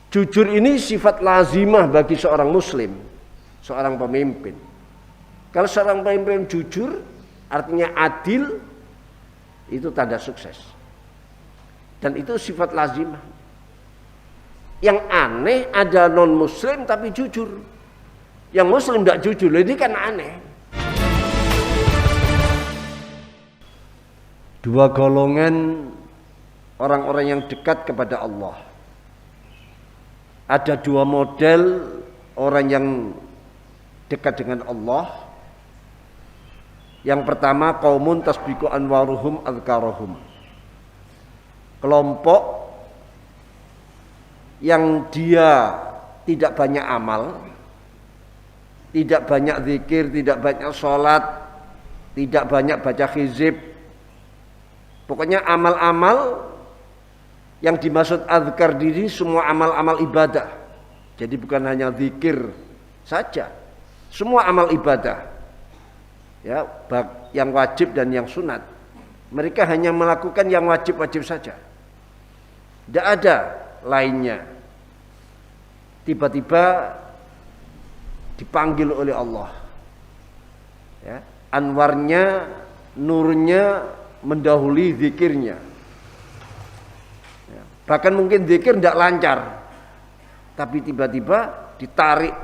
Jujur ini sifat lazimah bagi seorang muslim, seorang pemimpin. Kalau seorang pemimpin jujur, artinya adil, itu tanda sukses. Dan itu sifat lazimah. Yang aneh ada non muslim tapi jujur. Yang muslim tidak jujur, ini kan aneh. Dua golongan orang-orang yang dekat kepada Allah. Ada dua model orang yang dekat dengan Allah. Yang pertama, qaumun tasbiqu anwaruhum azkarahum. Kelompok yang dia tidak banyak amal, tidak banyak zikir, tidak banyak sholat, tidak banyak baca hizib. Pokoknya amal-amal yang dimaksud azkar diri semua amal-amal ibadah. Jadi bukan hanya zikir saja, semua amal ibadah. Ya, yang wajib dan yang sunat. Mereka hanya melakukan yang wajib-wajib saja. Tidak ada lainnya. Tiba-tiba dipanggil oleh Allah. Ya, anwarnya, nurnya mendahului zikirnya. Ya, bahkan mungkin zikir tidak lancar, tapi tiba-tiba ditarik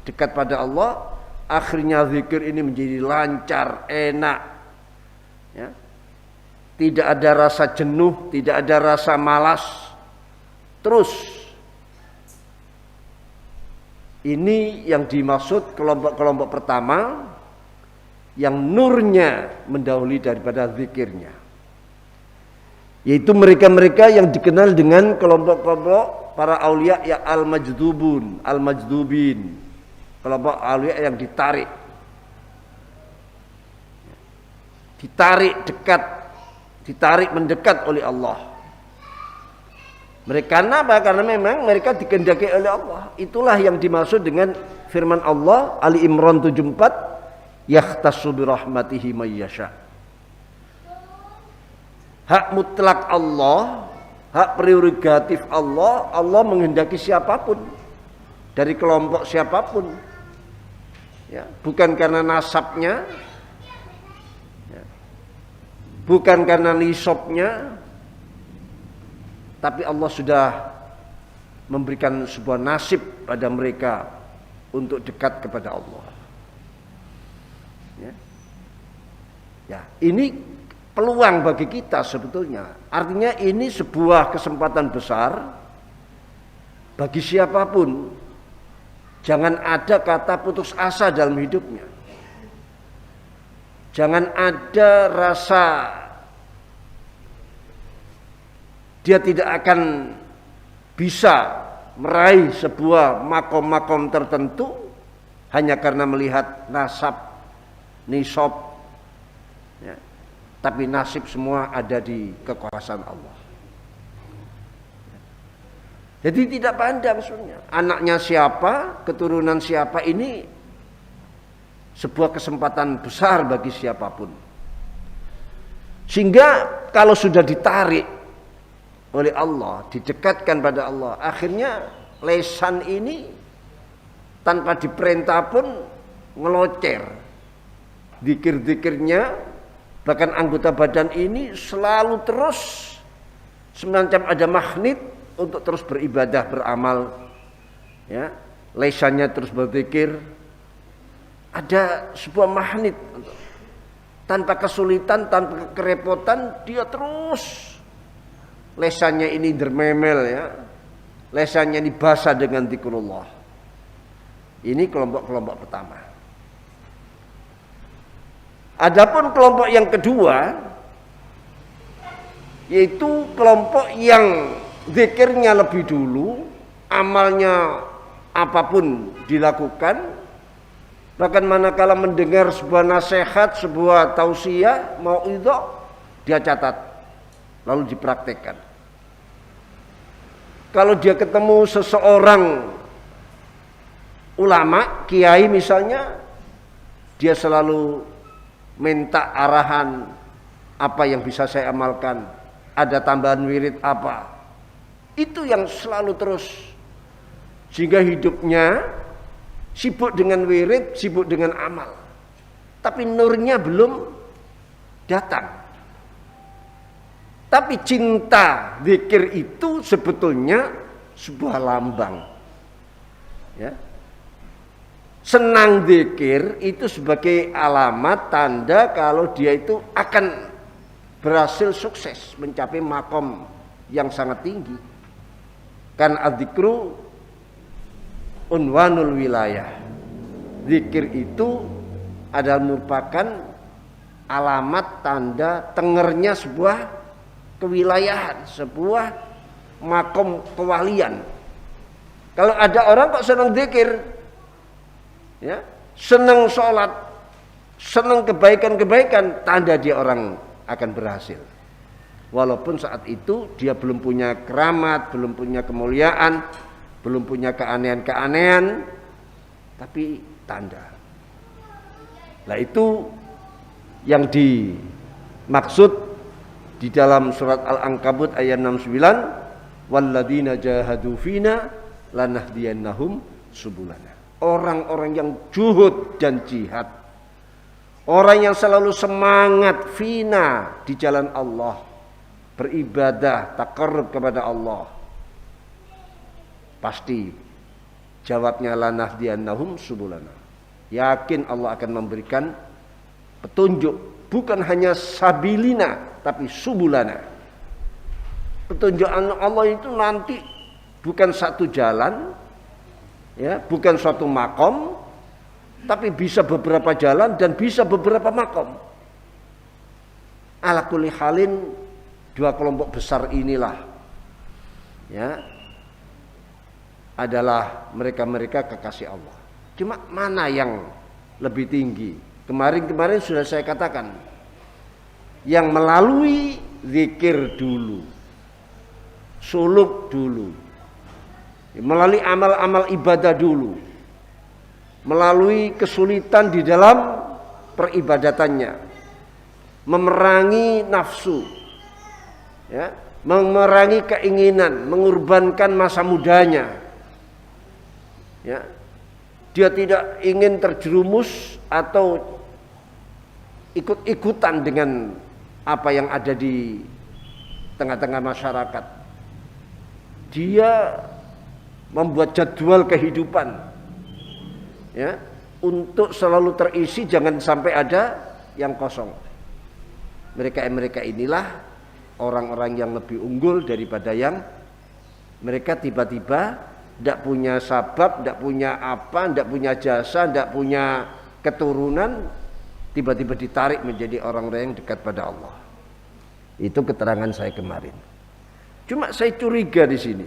dekat pada Allah, akhirnya zikir ini menjadi lancar, enak. Ya. Tidak ada rasa jenuh, tidak ada rasa malas. Terus ini yang dimaksud kelompok-kelompok pertama yang nurnya mendahului daripada zikirnya, yaitu mereka-mereka yang dikenal dengan kelompok-kelompok para aulia ya al-majdubun, al-majdubin, kelompok aulia yang ditarik dekat, ditarik mendekat oleh Allah. Mereka kenapa? Karena memang mereka dikehendaki oleh Allah. Itulah yang dimaksud dengan firman Allah Ali Imran 74, yakhtassu bi rahmatihi may yasha. Hak mutlak Allah, hak prerogatif Allah, Allah menghendaki siapapun dari kelompok siapapun. Ya, bukan karena nasabnya, ya, bukan karena nisabnya, tapi Allah sudah memberikan sebuah nasib pada mereka untuk dekat kepada Allah. Ya, ya, ini peluang bagi kita sebetulnya. Artinya ini sebuah kesempatan besar bagi siapapun. Jangan ada kata putus asa dalam hidupnya. Jangan ada rasa dia tidak akan bisa meraih sebuah makom-makom tertentu hanya karena melihat nasab, nisab. Ya. Tapi nasib semua ada di kekuasaan Allah. Jadi tidak pandang sebenarnya anaknya siapa, keturunan siapa, ini sebuah kesempatan besar bagi siapapun. Sehingga kalau sudah ditarik oleh Allah, didekatkan pada Allah, akhirnya lesan ini tanpa diperintah pun ngelocer. Zikir-zikirnya, bahkan anggota badan ini selalu terus semacam ada magnet untuk terus beribadah, beramal. Ya, lesannya terus berzikir. Ada sebuah magnet, tanpa kesulitan, tanpa kerepotan, dia terus lesannya ini dermemel, ya. Lesannya ini basah dengan zikrullah. Ini kelompok-kelompok pertama. Adapun kelompok yang kedua, yaitu kelompok yang zikirnya lebih dulu, amalnya apapun dilakukan, bahkan manakala mendengar sebuah nasihat, sebuah tausiah, mauidhah, dia catat, lalu dipraktekkan. Kalau dia ketemu seseorang ulama, kiai misalnya, dia selalu minta arahan apa yang bisa saya amalkan, ada tambahan wirid apa. Itu yang selalu terus sehingga hidupnya sibuk dengan wirid, sibuk dengan amal, tapi nurnya belum datang. Tapi cinta zikir itu sebetulnya sebuah lambang, ya. Senang zikir itu sebagai alamat tanda kalau dia itu akan berhasil sukses mencapai makom yang sangat tinggi. Kan adzikru unwanul wilayah. Zikir itu adalah merupakan alamat tanda tengernya sebuah kewilayahan, sebuah makom kewalian. Kalau ada orang kok senang zikir, ya, senang sholat, senang kebaikan-kebaikan, tanda dia orang akan berhasil. Walaupun saat itu dia belum punya keramat, belum punya kemuliaan, belum punya keanehan-keanehan, tapi tanda. Nah itu yang dimaksud di dalam surat Al-Ankabut ayat 69, walladzina jahadu fina lanahdiyannahum subulana. Orang-orang yang juhud dan jihad, orang yang selalu semangat fina di jalan Allah, beribadah, taqarrub kepada Allah, pasti jawabnya lanahdiyannahum subulana. Yakin Allah akan memberikan petunjuk, bukan hanya sabilina tapi subulana. Petunjuk Allah itu nanti bukan satu jalan, ya, bukan suatu makom, tapi bisa beberapa jalan dan bisa beberapa makom. Ala kulli halin, dua kelompok besar inilah, ya, adalah mereka-mereka kekasih Allah. Cuma mana yang lebih tinggi? Kemarin sudah saya katakan, yang melalui zikir dulu, suluk dulu, melalui amal-amal ibadah dulu, melalui kesulitan di dalam peribadatannya, memerangi nafsu, ya, memerangi keinginan, mengorbankan masa mudanya, ya, dia tidak ingin terjerumus atau ikut-ikutan dengan apa yang ada di tengah-tengah masyarakat. Dia membuat jadwal kehidupan, ya, untuk selalu terisi, jangan sampai ada yang kosong. Mereka inilah orang-orang yang lebih unggul daripada yang mereka tiba-tiba tidak punya sabab, tidak punya apa, tidak punya jasa, tidak punya keturunan, tiba-tiba ditarik menjadi orang-orang yang dekat pada Allah. Itu keterangan saya kemarin. Cuma saya curiga di sini.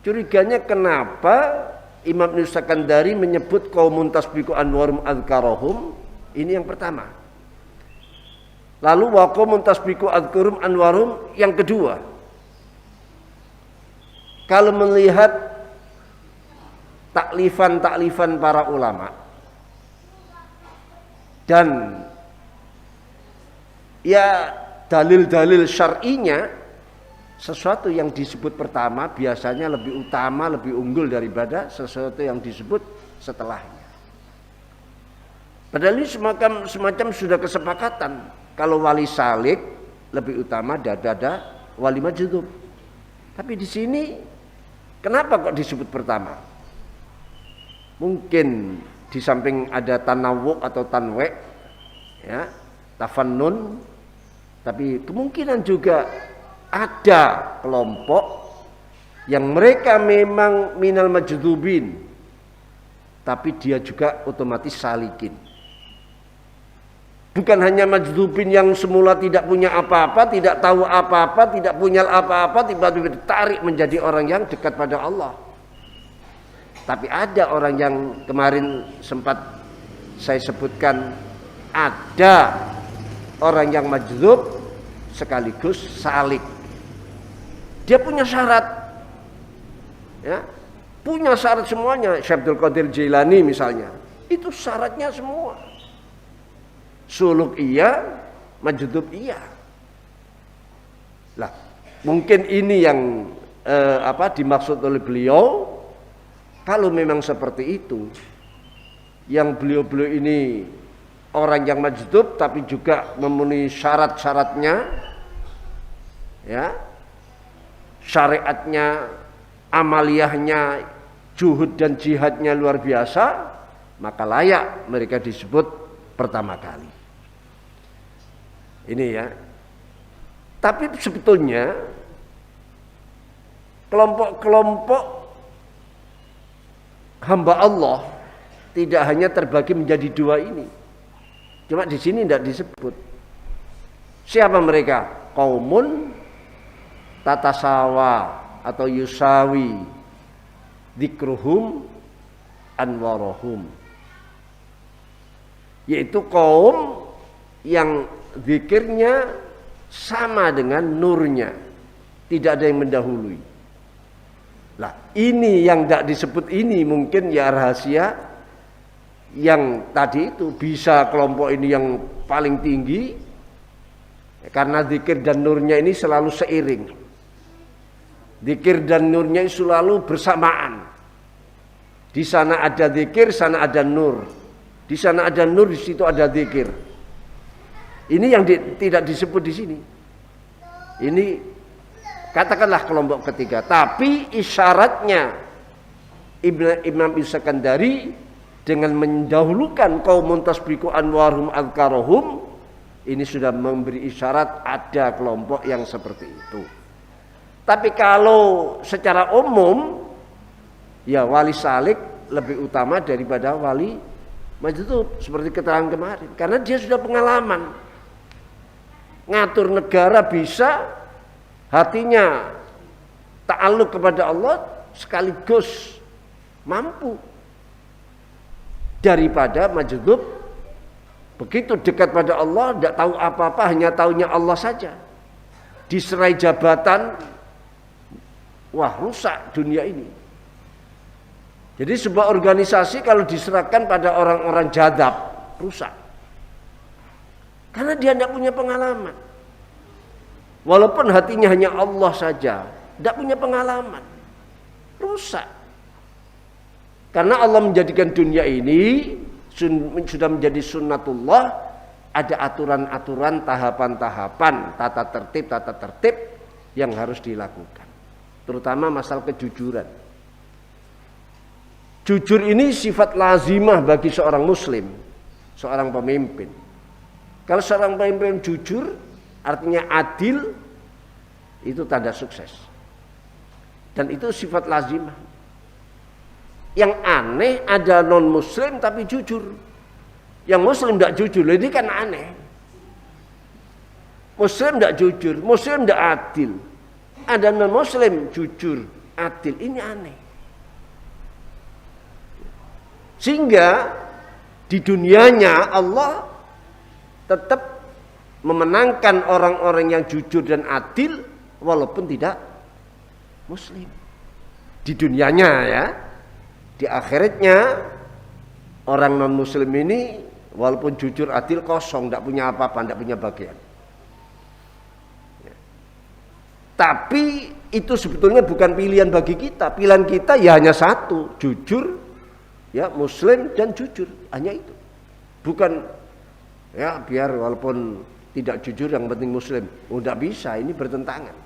Curiganya kenapa Imam Ibnu Sakandari menyebut qaumun tasbiqu anwarum adzkarahum? Ini yang pertama. Lalu wa qaumun tasbiqu adzkurum anwarum yang kedua. Kalau melihat taklifan para ulama dan ya dalil-dalil syar'inya, sesuatu yang disebut pertama biasanya lebih utama, lebih unggul daripada sesuatu yang disebut setelahnya. Padahal ini semacam sudah kesepakatan, kalau wali salik lebih utama daripada wali majdub. Tapi di sini kenapa kok disebut pertama? Mungkin di samping ada tanawwu atau tanwe, ya, tafannun, tapi kemungkinan juga ada kelompok yang mereka memang minal majdubin, tapi dia juga otomatis salikin. Bukan hanya majdubin yang semula tidak punya apa-apa, tidak tahu apa-apa, tidak punya apa-apa, tiba-tiba ditarik menjadi orang yang dekat pada Allah. Tapi ada orang yang kemarin sempat saya sebutkan, ada orang yang majdub sekaligus salik. Dia punya syarat, ya, punya syarat semuanya. Syekh Abdul Qadir Jailani misalnya, itu syaratnya semua. Suluk iya, majdub iya. Lah, mungkin ini yang dimaksud oleh beliau Kalau memang seperti itu, yang beliau-beliau ini orang yang majdub tapi juga memenuhi syarat-syaratnya, ya, syariatnya, amaliyahnya, juhud dan jihadnya luar biasa, maka layak mereka disebut pertama kali. Ini ya. Tapi sebetulnya kelompok-kelompok hamba Allah tidak hanya terbagi menjadi dua ini. Cuma di sini tidak disebut. Siapa mereka? Qaumun tatasawa atau yusawi dzikruhum anwarohum, yaitu kaum yang zikirnya sama dengan nurnya, tidak ada yang mendahului. Lah, ini yang tidak disebut ini mungkin ya rahasia yang tadi itu, bisa kelompok ini yang paling tinggi karena zikir dan nurnya ini selalu seiring. Zikir dan nurnya selalu bersamaan. Di sana ada zikir, sana ada nur. Di sana ada nur, di situ ada zikir. Ini yang tidak disebut di sini. Ini katakanlah kelompok ketiga. Tapi isyaratnya Imam Iskandari dengan mendahulukan qaumun tasbiqu anwarum adkarohum, ini sudah memberi isyarat ada kelompok yang seperti itu. Tapi kalau secara umum, ya wali salik lebih utama daripada wali majdub, seperti keterangan kemarin, karena dia sudah pengalaman ngatur negara bisa, hatinya ta'alluq kepada Allah sekaligus mampu, daripada majdub begitu dekat pada Allah tidak tahu apa-apa, hanya tahunya Allah saja, diserai jabatan, wah rusak dunia ini. Jadi sebuah organisasi kalau diserahkan pada orang-orang jadab, rusak. Karena dia tidak punya pengalaman. Walaupun hatinya hanya Allah saja, tidak punya pengalaman, rusak. Karena Allah menjadikan dunia ini sudah menjadi sunnatullah, ada aturan-aturan, tahapan-tahapan, tata tertib yang harus dilakukan. Terutama masalah kejujuran. Jujur ini sifat lazimah bagi seorang muslim, seorang pemimpin. Kalau seorang pemimpin jujur, artinya adil, itu tanda sukses. Dan itu sifat lazimah. Yang aneh ada non muslim tapi jujur. Yang muslim tidak jujur, ini kan aneh. Muslim tidak jujur, muslim tidak adil. Ada non muslim jujur, adil, ini aneh. Sehingga di dunianya Allah tetap memenangkan orang-orang yang jujur dan adil walaupun tidak muslim. Di dunianya ya. Di akhiratnya orang non muslim ini walaupun jujur adil kosong, tidak punya apa-apa, tidak punya bagian. Ya. Tapi itu sebetulnya bukan pilihan bagi kita. Pilihan kita ya hanya satu, jujur, ya muslim dan jujur, hanya itu. Bukan ya biar walaupun tidak jujur yang penting muslim. Oh tidak bisa, ini bertentangan.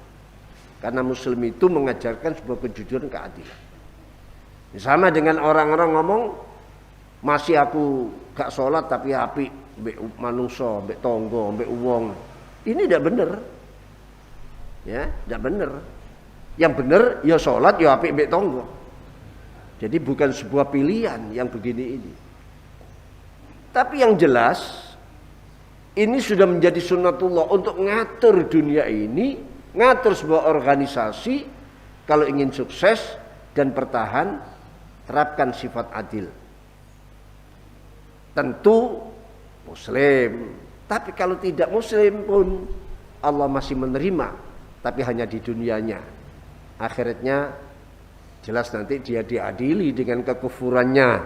Karena muslim itu mengajarkan sebuah kejujuran, keadilan. Sama dengan orang-orang ngomong masih aku gak sholat tapi api mbek manungso, mbek tonggo, mbek uwong. Ini tidak benar. Ya, tidak benar. Yang benar ya sholat ya api mbek tonggo. Jadi bukan sebuah pilihan yang begini ini. Tapi yang jelas ini sudah menjadi sunnatullah untuk ngatur dunia ini, ngatur sebuah organisasi kalau ingin sukses dan bertahan, terapkan sifat adil. Tentu muslim, tapi kalau tidak muslim pun Allah masih menerima, tapi hanya di dunianya. Akhiratnya jelas nanti dia diadili dengan kekufurannya,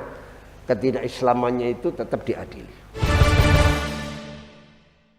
ketidakislamannya itu tetap diadili.